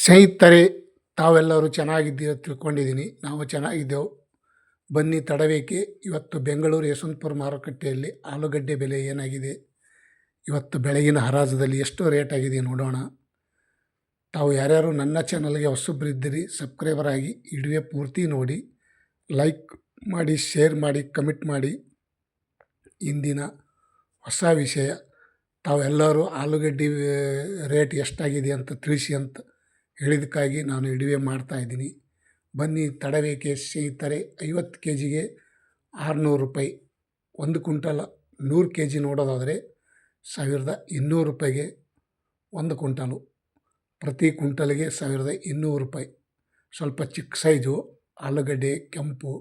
ಸ್ನೇಹಿತರೆ, ತಾವೆಲ್ಲರೂ ಚೆನ್ನಾಗಿದ್ದೀರ ತಿಳ್ಕೊಂಡಿದ್ದೀನಿ. ನಾವು ಚೆನ್ನಾಗಿದ್ದೆವು. ಬನ್ನಿ ತಡವೇಕೆ. ಇವತ್ತು ಬೆಂಗಳೂರು ಯಶವಂತಪುರ ಮಾರುಕಟ್ಟೆಯಲ್ಲಿ ಆಲೂಗಡ್ಡೆ ಬೆಲೆ ಏನಾಗಿದೆ, ಇವತ್ತು ಬೆಳಗಿನ ಹರಾಜದಲ್ಲಿ ಎಷ್ಟು ರೇಟ್ ಆಗಿದೆ ನೋಡೋಣ. ತಾವು ಯಾರ್ಯಾರು ನನ್ನ ಚಾನಲ್ಗೆ ಹೊಸಬ್ರಿದ್ದೀರಿ ಸಬ್ಸ್ಕ್ರೈಬರ್ ಆಗಿ ವಿಡಿಯೋ ಪೂರ್ತಿ ನೋಡಿ, ಲೈಕ್ ಮಾಡಿ, ಶೇರ್ ಮಾಡಿ, ಕಮೆಂಟ್ ಮಾಡಿ. ಇಂದಿನ ಹೊಸ ವಿಷಯ, ತಾವೆಲ್ಲರೂ ಆಲೂಗಡ್ಡೆ ರೇಟ್ ಎಷ್ಟಾಗಿದೆ ಅಂತ ತಿಳಿಸಿ ಅಂತ ಹೇಳಿದ್ದಕ್ಕಾಗಿ ನಾನು ವಿಡಿಯೋ ಮಾಡ್ತಾಯಿದ್ದೀನಿ. ಬನ್ನಿ ತಡವೇಕೆ ಸ್ನೇಹಿತರೆ. 50 ಕೆ ಜಿಗೆ 600 ರೂಪಾಯಿ, 1 ಕ್ವಿಂಟಲ್ 100 ಕೆ ಜಿ ನೋಡೋದಾದರೆ 1200 ರೂಪಾಯಿಗೆ 1 ಕ್ವಿಂಟಲು. ಪ್ರತಿ ಕ್ವಿಂಟಲ್ಗೆ 1200 ರೂಪಾಯಿ. ಸ್ವಲ್ಪ ಚಿಕ್ಕ ಸೈಜು ಆಲೂಗಡ್ಡೆ ಕೆಂಪು.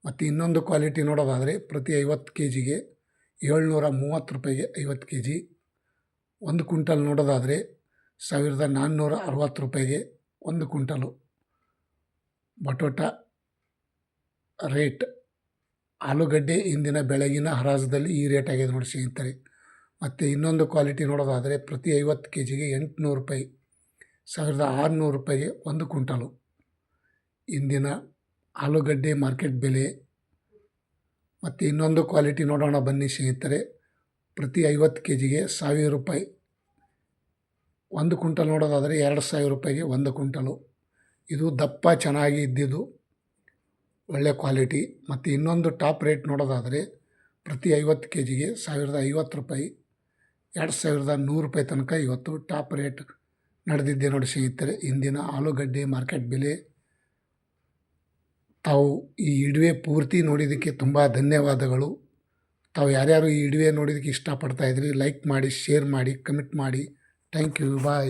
ಮತ್ತು ಇನ್ನೊಂದು ಕ್ವಾಲಿಟಿ ನೋಡೋದಾದರೆ ಪ್ರತಿ 50 ಕೆ ಜಿಗೆ 730 ರೂಪಾಯಿಗೆ 50 ಕೆ ಜಿ. 1 ಕ್ವಿಂಟಲ್ ನೋಡೋದಾದರೆ 1460 ರೂಪಾಯಿಗೆ 1 ಕ್ವಿಂಟಲು. ಬಟೋಟ ರೇಟ್, ಆಲೂಗಡ್ಡೆ ಇಂದಿನ ಬೆಳಗಿನ ಹರಾಜದಲ್ಲಿ ಈ ರೇಟ್ ಆಗಿದೆ ನೋಡಿ ಸ್ನೇಹಿತರೆ. ಮತ್ತು ಇನ್ನೊಂದು ಕ್ವಾಲಿಟಿ ನೋಡೋದಾದರೆ ಪ್ರತಿ 50 ಕೆ ಜಿಗೆ 800 ರೂಪಾಯಿ, 1600 ರೂಪಾಯಿಗೆ 1 ಕ್ವಿಂಟಲು. ಇಂದಿನ ಆಲೂಗಡ್ಡೆ ಮಾರ್ಕೆಟ್ ಬೆಲೆ. ಮತ್ತು ಇನ್ನೊಂದು ಕ್ವಾಲಿಟಿ ನೋಡೋಣ ಬನ್ನಿ ಸ್ನೇಹಿತರೆ. ಪ್ರತಿ 50 ಕೆ ಜಿಗೆ 1000 ರೂಪಾಯಿ, 1 ಕ್ವಿಂಟಲ್ ನೋಡೋದಾದರೆ 2000 ರೂಪಾಯಿಗೆ 1 ಕ್ವಿಂಟಲು. ಇದು ದಪ್ಪ ಚೆನ್ನಾಗಿ ಇದ್ದಿದ್ದು ಒಳ್ಳೆ ಕ್ವಾಲಿಟಿ. ಮತ್ತು ಇನ್ನೊಂದು ಟಾಪ್ ರೇಟ್ ನೋಡೋದಾದರೆ ಪ್ರತಿ 50 ಕೆ ಜಿಗೆ 1050 ರೂಪಾಯಿ, 2100 ರೂಪಾಯಿ ತನಕ ಇವತ್ತು ಟಾಪ್ ರೇಟ್ ನಡೆದಿದ್ದೆ ನೋಡಿ ಸ್ನೇಹಿತರೆ. ಇಂದಿನ ಆಲೂಗಡ್ಡೆ ಮಾರ್ಕೆಟ್ ಬೆಲೆ. ತಾವು ಈ ವಿಡಿಯೋ ಪೂರ್ತಿ ನೋಡಿದ್ದಕ್ಕೆ ತುಂಬ ಧನ್ಯವಾದಗಳು. ತಾವು ಯಾರ್ಯಾರು ಈ ವಿಡಿಯೋ ನೋಡಿದ್ದಕ್ಕೆ ಇಷ್ಟಪಡ್ತಾಯಿದ್ರಿ ಲೈಕ್ ಮಾಡಿ, ಶೇರ್ ಮಾಡಿ, ಕಮೆಂಟ್ ಮಾಡಿ. Thank you, bye.